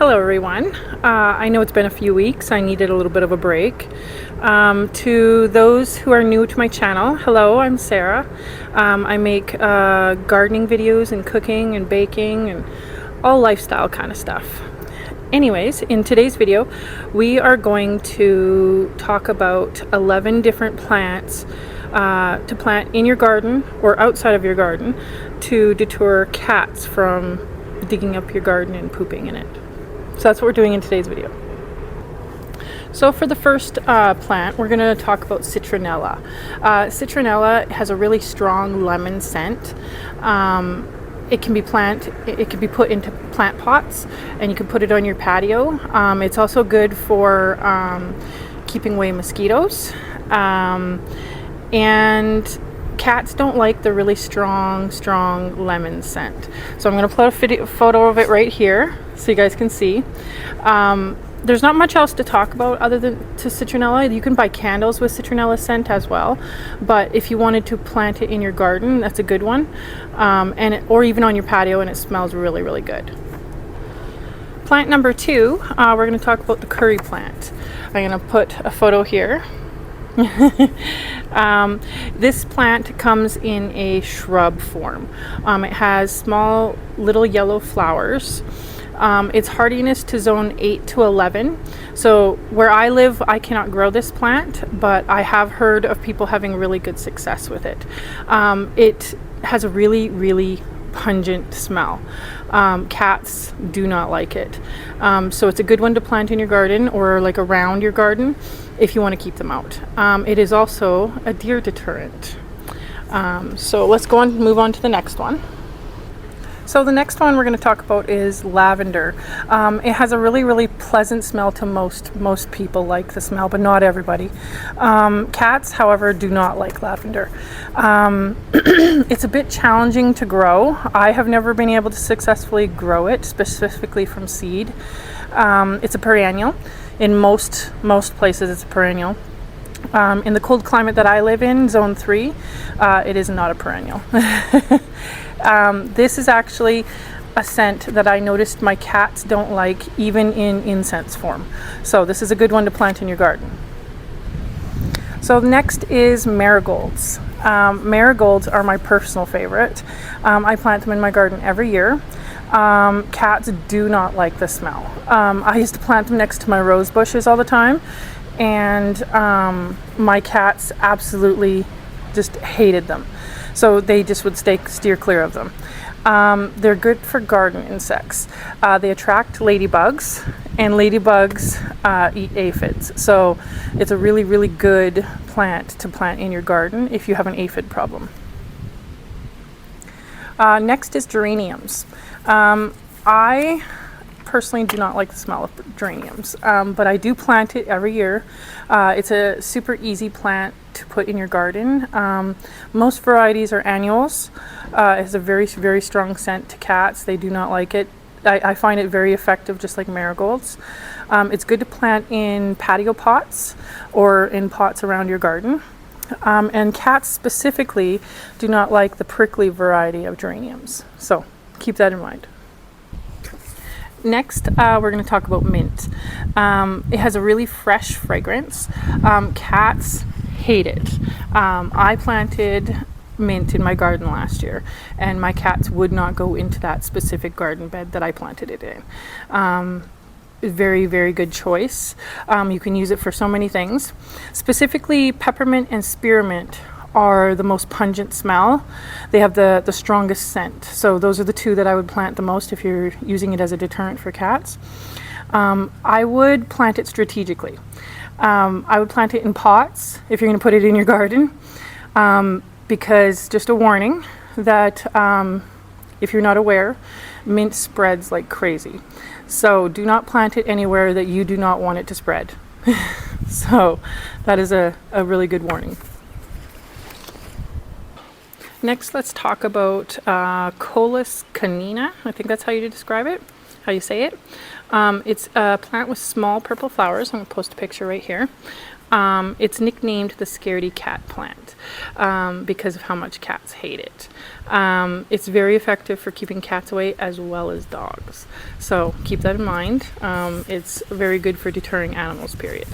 Hello everyone. I know it's been a few weeks. I needed a little bit of a break. To those who are new to my channel, hello, I'm Sarah. I make gardening videos and cooking and baking and all lifestyle kind of stuff. Anyways, in today's video, we are going to talk about 11 different plants to plant in your garden or outside of your garden to deter cats from digging up your garden and pooping in it. So that's what we're doing in today's video. So for the first plant, we're going to talk about citronella. Citronella has a really strong lemon scent. It can be put into plant pots, and you can put it on your patio. It's also good for keeping away mosquitoes. And cats don't like the really strong lemon scent. So I'm going to put a photo of it right here so you guys can see. There's not much else to talk about other than citronella. You can buy candles with citronella scent as well, but if you wanted to plant it in your garden, that's a good one, or even on your patio, and it smells really good. Plant number 2, we're going to talk about the curry plant. I'm going to put a photo here. This plant comes in a shrub form. It has small little yellow flowers. Its hardiness to zone 8 to 11. So where I live, I cannot grow this plant, but I have heard of people having really good success with it. It has a really pungent smell. Cats do not like it. So it's a good one to plant in your garden or like around your garden if you want to keep them out. It is also a deer deterrent. So let's move on to the next one. So the next one we're going to talk about is lavender. It has a really pleasant smell to most people like the smell, but not everybody. Cats, however, do not like lavender. It's a bit challenging to grow. I have never been able to successfully grow it, specifically from seed. It's a perennial. In most places it's a perennial. In the cold climate that I live in, zone 3, it is not a perennial. This is actually a scent that I noticed my cats don't like, even in incense form. So this is a good one to plant in your garden. So next is marigolds. Marigolds are my personal favorite. I plant them in my garden every year. Cats do not like the smell. I used to plant them next to my rose bushes all the time, and my cats absolutely just hated them. So they just would steer clear of them. They're good for garden insects. They attract ladybugs, and ladybugs eat aphids. So it's a really good plant to plant in your garden if you have an aphid problem. Next is geraniums. I personally do not like the smell of geraniums, but I do plant it every year. It's a super easy plant to put in your garden. Most varieties are annuals. It has a very strong scent to cats. They do not like it. I find it very effective, just like marigolds. It's good to plant in patio pots or in pots around your garden. And cats specifically do not like the prickly variety of geraniums. So keep that in mind. Next, we're going to talk about mint. It has a really fresh fragrance. Cats hate it. I planted mint in my garden last year, and my cats would not go into that specific garden bed that I planted it in. Very good choice. You can use it for so many things. Specifically, peppermint and spearmint are the most pungent smell. They have the strongest scent. So those are the two that I would plant the most if you're using it as a deterrent for cats. I would plant it strategically. I would plant it in pots if you're going to put it in your garden, because just a warning that if you're not aware, mint spreads like crazy. So do not plant it anywhere that you do not want it to spread. So that is a really good warning. Next, let's talk about Colis canina. I think that's how you describe it, how you say it. It's a plant with small purple flowers. I'm going to post a picture right here. It's nicknamed the scaredy cat plant because of how much cats hate it. It's very effective for keeping cats away as well as dogs. So keep that in mind. It's very good for deterring animals, period.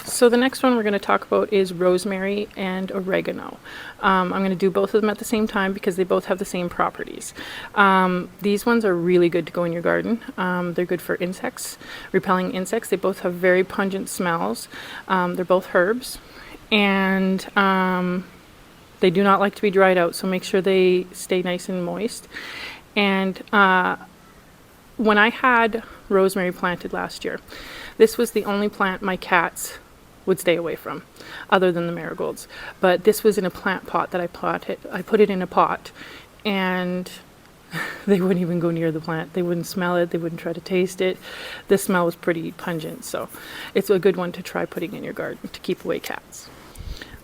So the next one we're going to talk about is rosemary and oregano. I'm going to do both of them at the same time because they both have the same properties. These ones are really good to go in your garden. They're good for insects, repelling insects. They both have very pungent smells. They're both herbs, and they do not like to be dried out, so make sure they stay nice and moist. And when I had rosemary planted last year, this was the only plant my cats would stay away from, other than the marigolds. But this was in a plant pot that I potted. I put it in a pot, and they wouldn't even go near the plant. They wouldn't smell it. They wouldn't try to taste it. The smell was pretty pungent, so it's a good one to try putting in your garden to keep away cats.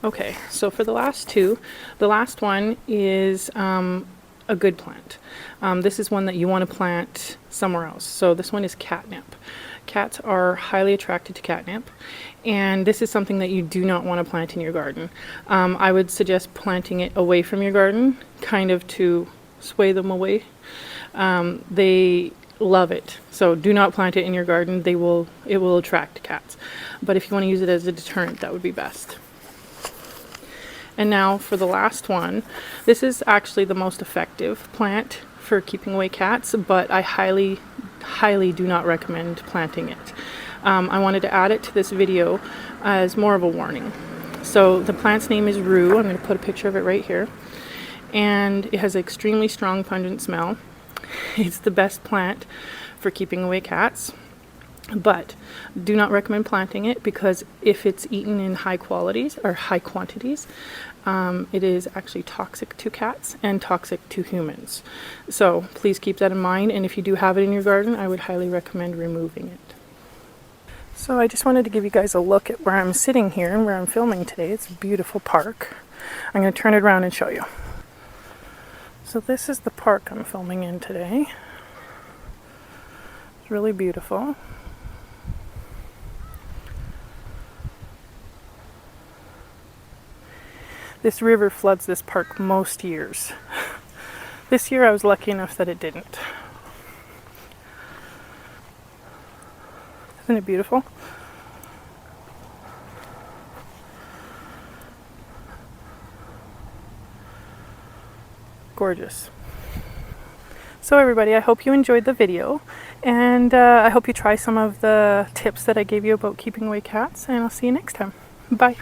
Okay, so for the last two, the last one is a good plant. This is one that you want to plant somewhere else. So this one is catnip. Cats are highly attracted to catnip, and this is something that you do not want to plant in your garden. I would suggest planting it away from your garden, kind of to sway them away. They love it, so do not plant it in your garden. It will attract cats. But if you want to use it as a deterrent, that would be best. And now for the last one. This is actually the most effective plant for keeping away cats, but I highly do not recommend planting it. I wanted to add it to this video as more of a warning. So the plant's name is rue. I'm going to put a picture of it right here. And it has an extremely strong pungent smell. It's the best plant for keeping away cats. But do not recommend planting it because if it's eaten in high quantities, it is actually toxic to cats and toxic to humans. So please keep that in mind, and if you do have it in your garden, I would highly recommend removing it. So I just wanted to give you guys a look at where I'm sitting here and where I'm filming today. It's a beautiful park. I'm going to turn it around and show you. So this is the park I'm filming in today. It's really beautiful. This river floods this park most years. This year I was lucky enough that it didn't. Isn't it beautiful? Gorgeous. So everybody, I hope you enjoyed the video, and I hope you try some of the tips that I gave you about keeping away cats, and I'll see you next time. Bye.